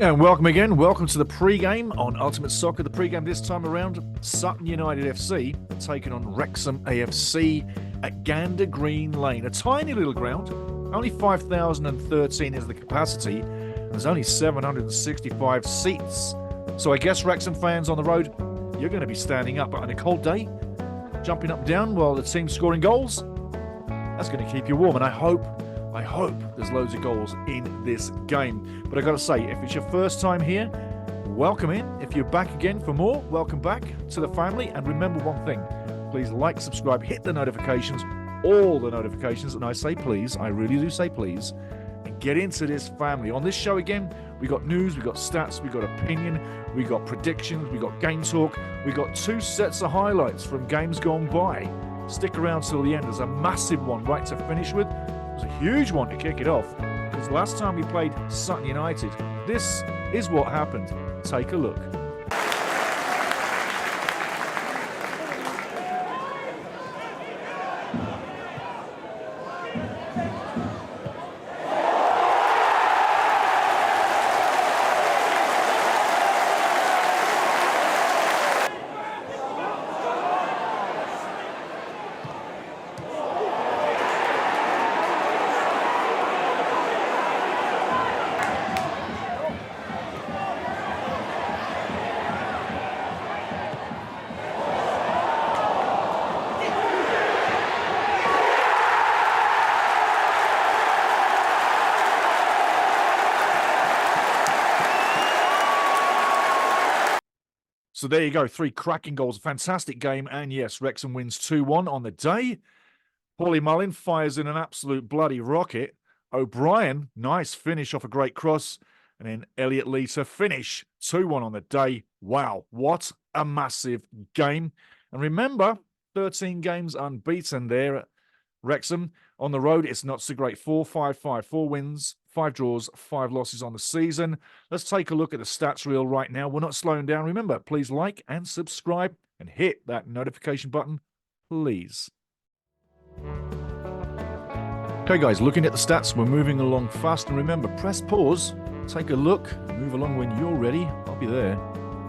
And welcome again. Welcome to the pre-game on Ultimate Soccer. The pre-game this time around, Sutton United FC taking on Wrexham AFC at Gander Green Lane. A tiny little ground. Only 5,013 is the capacity. There's only 765 seats. So I guess Wrexham fans on the road, you're going to be standing up on a cold day, jumping up and down while the team's scoring goals. That's going to keep you warm. And I hope there's loads of goals in this game. But I got to say, if it's your first time here, welcome in. If you're back again for more, welcome back to the family. And remember one thing, please like, subscribe, hit the notifications, all the notifications. And I say please, I really do say please, and get into this family. On this show again, we got news, we got stats, we got opinion, we got predictions, we got game talk, we got 2 sets of highlights from games gone by. Stick around till the end. There's a massive one right to finish with. It was a huge one to kick it off, because last time we played Sutton United, this is what happened. Take a look. So there you go, 3 cracking goals, a fantastic game, and yes, Wrexham wins 2-1 on the day. Paulie Mullin fires in an absolute bloody rocket. O'Brien, nice finish off a great cross, and then Elliot Lee to finish 2-1 on the day. Wow, what a massive game. And remember, 13 games unbeaten there at Wrexham. On the road, it's not so great. 4-5-5, 4 wins, 5 draws, 5 losses on the season. Let's take a look at the stats reel right now. We're not slowing down. Remember, please like and subscribe and hit that notification button, please. Okay, guys, looking at the stats, we're moving along fast. And remember, press pause, take a look, move along when you're ready. I'll be there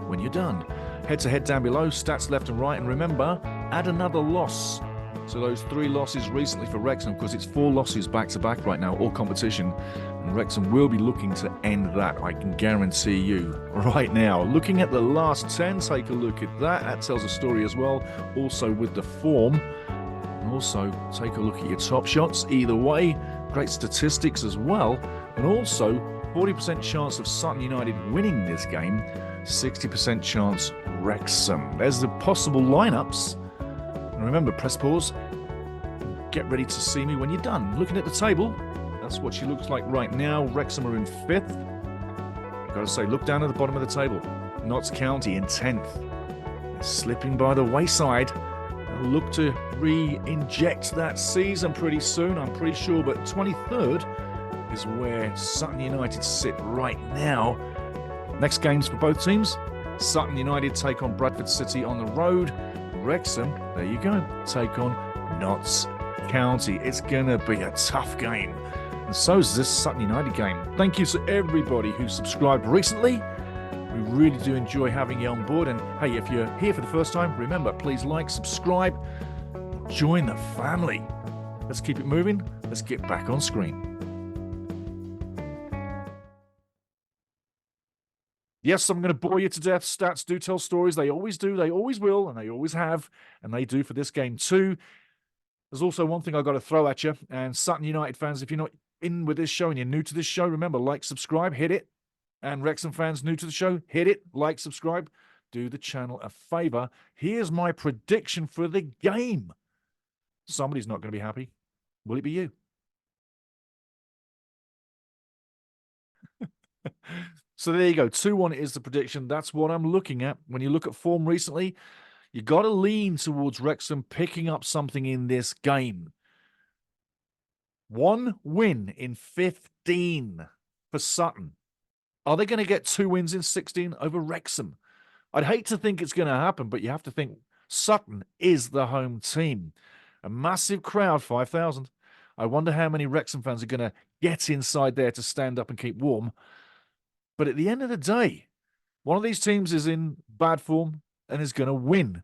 when you're done. Head-to-head down below, stats left and right. And remember, add another loss. So those 3 losses recently for Wrexham, because it's 4 losses back-to-back right now, all competition. And Wrexham will be looking to end that, I can guarantee you, right now. Looking at the last 10, take a look at that. That tells a story as well, also with the form. And also, take a look at your top shots. Either way, great statistics as well. And also, 40% chance of Sutton United winning this game, 60% chance Wrexham. There's the possible lineups. And remember, press pause. Get ready to see me when you're done. Looking at the table, that's what she looks like right now. Wrexham are in 5th. I've got to say, look down at the bottom of the table. Notts County in 10th. They're slipping by the wayside. They'll look to re-inject that season pretty soon, I'm pretty sure. But 23rd is where Sutton United sit right now. Next games for both teams. Sutton United take on Bradford City on the road. Wrexham, there you go, take on Notts County. It's going to be a tough game. And so is this Sutton United game. Thank you to everybody who subscribed recently. We really do enjoy having you on board. And hey, if you're here for the first time, remember, please like, subscribe, join the family. Let's keep it moving. Let's get back on screen. Yes, I'm going to bore you to death. Stats do tell stories. They always do. They always will. And they always have. And they do for this game too. There's also one thing I've got to throw at you. And Sutton United fans, if you're not in with this show and you're new to this show, remember, like, subscribe, hit it. And Wrexham fans new to the show, hit it, like, subscribe. Do the channel a favor. Here's my prediction for the game. Somebody's not going to be happy. Will it be you? So there you go. 2-1 is the prediction. That's what I'm looking at. When you look at form recently, you got to lean towards Wrexham picking up something in this game. 1 win in 15 for Sutton. Are they going to get 2 wins in 16 over Wrexham? I'd hate to think it's going to happen, but you have to think Sutton is the home team. A massive crowd, 5,000. I wonder how many Wrexham fans are going to get inside there to stand up and keep warm. But at the end of the day, one of these teams is in bad form and is going to win.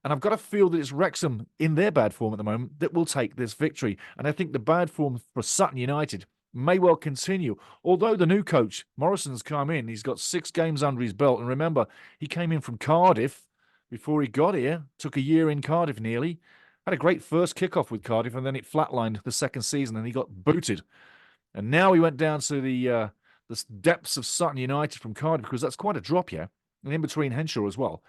And I've got to feel that it's Wrexham in their bad form at the moment that will take this victory. And I think the bad form for Sutton United may well continue. Although the new coach, Morrison's come in, he's got 6 games under his belt. And remember, he came in from Cardiff before he got here, took a year in Cardiff nearly, had a great first kickoff with Cardiff, and then it flatlined the second season and he got booted. And now he went down to the depths of Sutton United from Cardiff, because that's quite a drop, yeah, and in between Henshaw as well.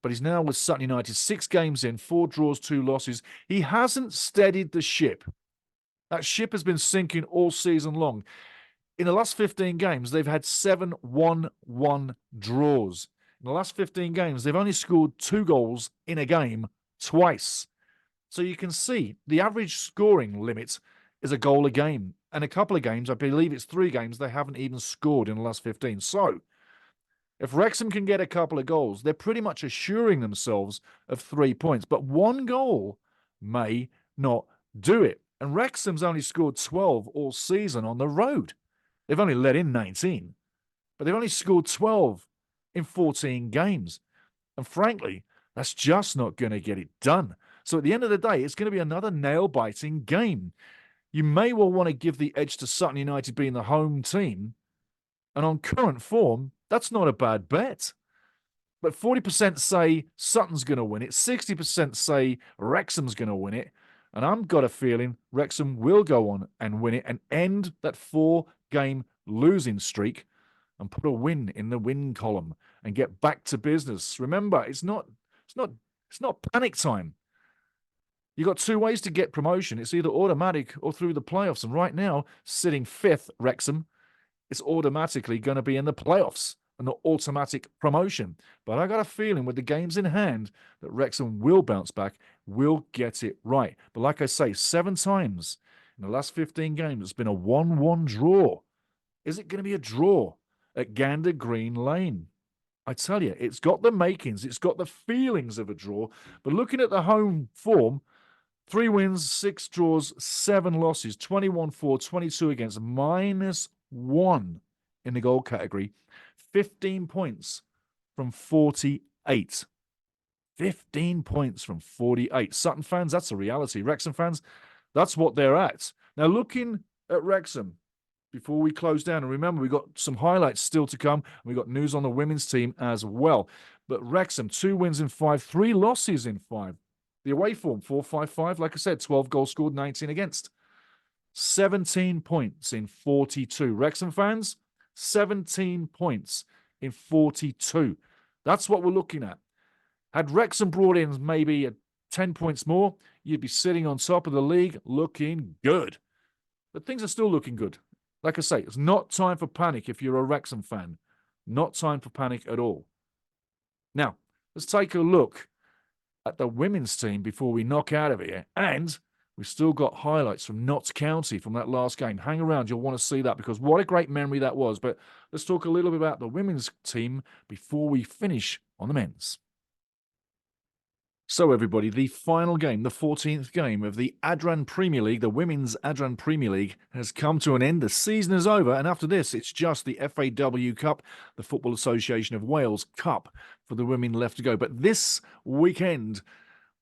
But he's now with Sutton United, 6 games in, 4 draws, 2 losses. He hasn't steadied the ship. That ship has been sinking all season long. In the last 15 games, they've had 7 1-1 draws. In the last 15 games, they've only scored 2 goals in a game twice. So you can see the average scoring limit is a goal a game. And a couple of games, I believe it's 3 games, they haven't even scored in the last 15. So if Wrexham can get a couple of goals, they're pretty much assuring themselves of 3 points. But 1 goal may not do it. And Wrexham's only scored 12 all season on the road. They've only let in 19. But they've only scored 12 in 14 games. And frankly, that's just not going to get it done. So at the end of the day, it's going to be another nail-biting game. You may well want to give the edge to Sutton United being the home team. And on current form, that's not a bad bet. But 40% say Sutton's going to win it. 60% say Wrexham's going to win it. And I've got a feeling Wrexham will go on and win it and end that 4-game losing streak and put a win in the win column and get back to business. Remember, it's not panic time. You've got 2 ways to get promotion. It's either automatic or through the playoffs. And right now, sitting 5th, Wrexham, it's automatically going to be in the playoffs and the automatic promotion. But I got a feeling with the games in hand that Wrexham will bounce back, will get it right. But like I say, 7 times in the last 15 games, it's been a 1-1 draw. Is it going to be a draw at Gander Green Lane? I tell you, it's got the makings. It's got the feelings of a draw. But looking at the home form, 3 wins, 6 draws, 7 losses, 21-4, 22 against, -1 in the goal category, 15 points from 48. 15 points from 48. Sutton fans, that's a reality. Wrexham fans, that's what they're at. Now, looking at Wrexham, before we close down, and remember, we've got some highlights still to come. We've got news on the women's team as well. But Wrexham, 2 wins in 5, 3 losses in 5. The away form, 4-5-5. Like I said, 12 goals scored, 19 against. 17 points in 42. Wrexham fans, 17 points in 42. That's what we're looking at. Had Wrexham brought in maybe 10 points more, you'd be sitting on top of the league looking good. But things are still looking good. Like I say, it's not time for panic if you're a Wrexham fan. Not time for panic at all. Now, let's take a look at the women's team before we knock out of here. And we've still got highlights from Notts County from that last game. Hang around, you'll want to see that, because what a great memory that was. But let's talk a little bit about the women's team before we finish on the men's. So everybody, the final game, the 14th game of the Adran Premier League, the Women's Adran Premier League, has come to an end. The season is over, and after this, it's just the FAW Cup, the Football Association of Wales Cup, for the women left to go. But this weekend,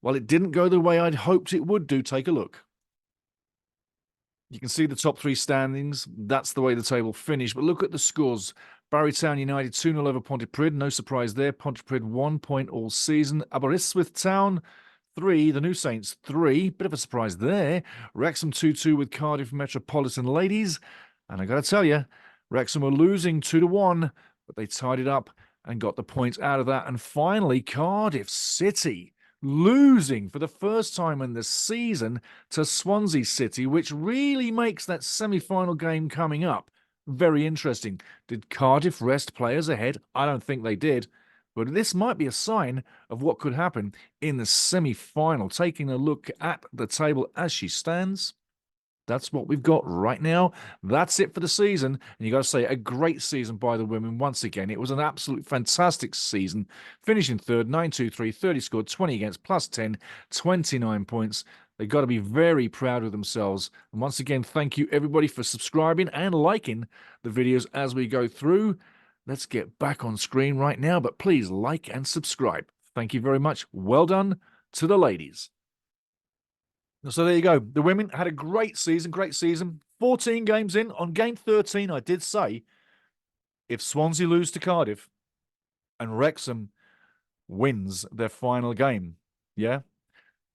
while it didn't go the way I'd hoped it would do, take a look. You can see the top 3 standings. That's the way the table finished. But look at the scores. Barrytown United 2-0 over Pontypridd. No surprise there. Pontypridd 1 point all season. Aberystwyth Town 3. The New Saints 3. Bit of a surprise there. Wrexham 2-2 with Cardiff Metropolitan Ladies. And I got to tell you, Wrexham were losing 2-1, but they tied it up and got the points out of that. And finally, Cardiff City losing for the first time in the season to Swansea City, which really makes that semi-final game coming up very interesting. Did Cardiff rest players ahead? I don't think they did. But this might be a sign of what could happen in the semi-final. Taking a look at the table as she stands, that's what we've got right now. That's it for the season. And you got to say, a great season by the women once again. It was an absolute fantastic season. Finishing third, 9-2-3, 30 scored, 20 against, plus 10, 29 points. They've got to be very proud of themselves. And once again, thank you everybody for subscribing and liking the videos as we go through. let's get back on screen right now, but please like and subscribe. Thank you very much. Well done to the ladies. So there you go. The women had a great season, 14 games in. On game 13, I did say, if Swansea lose to Cardiff and Wrexham wins their final game, yeah,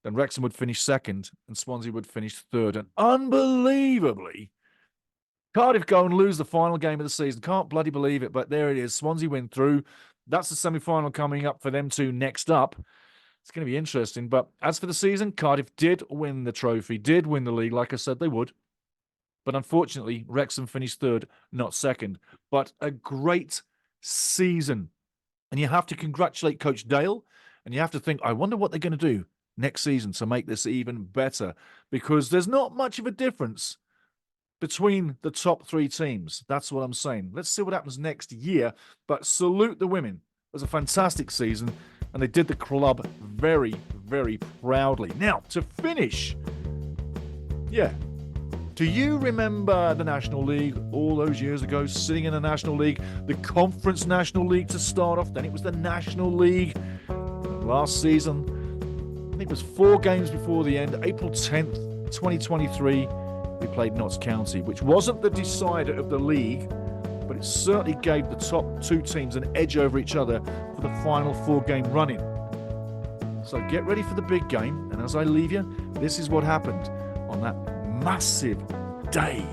then Wrexham would finish second and Swansea would finish third. And unbelievably, Cardiff go and lose the final game of the season. Can't bloody believe it, but there it is. Swansea win through. That's the semi-final coming up for them two next up. It's going to be interesting. But as for the season, Cardiff did win the trophy, did win the league, like I said they would. But unfortunately, Wrexham finished third, not second. But a great season. And you have to congratulate Coach Dale. And you have to think, I wonder what they're going to do next season to make this even better. Because there's not much of a difference between the top three teams. That's what I'm saying. Let's see what happens next year. But salute the women. It was a fantastic season. And they did the club very, very proudly. Now, to finish, yeah. Do you remember the National League all those years ago, sitting in the National League, the Conference National League to start off, then it was the National League. Last season, I think it was 4 games before the end, April 10th, 2023, we played Notts County, which wasn't the decider of the league, but it certainly gave the top 2 teams an edge over each other for the final 4-game run-in. So get ready for the big game, and as I leave you, this is what happened on that massive day.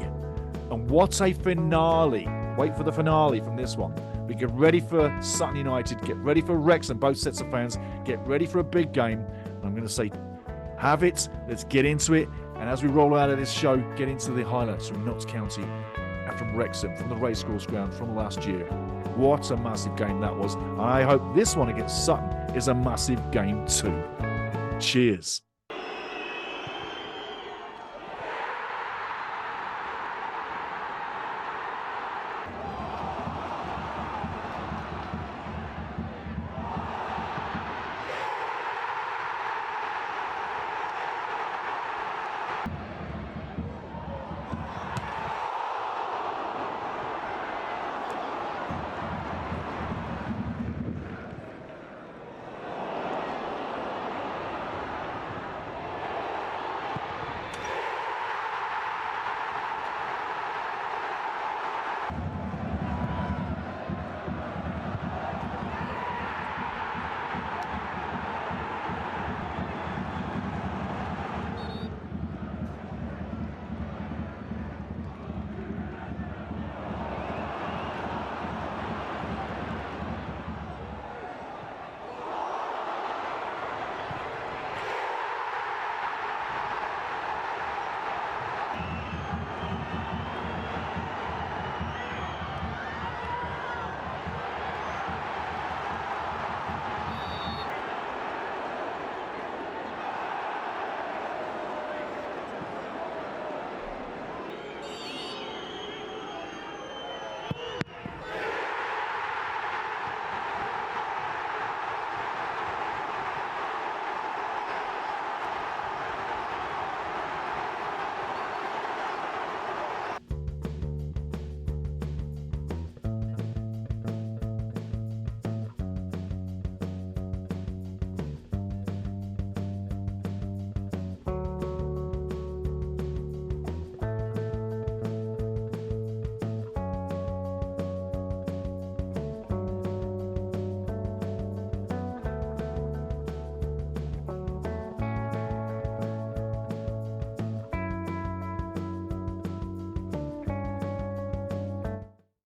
And what a finale. Wait for the finale from this one. We get ready for Sutton United, get ready for Wrexham, both sets of fans, get ready for a big game. And I'm going to say, have it, let's get into it. And as we roll out of this show, get into the highlights from Notts County and from Wrexham, from the racecourse ground from last year. What a massive game that was. And I hope this one against Sutton is a massive game too. Cheers.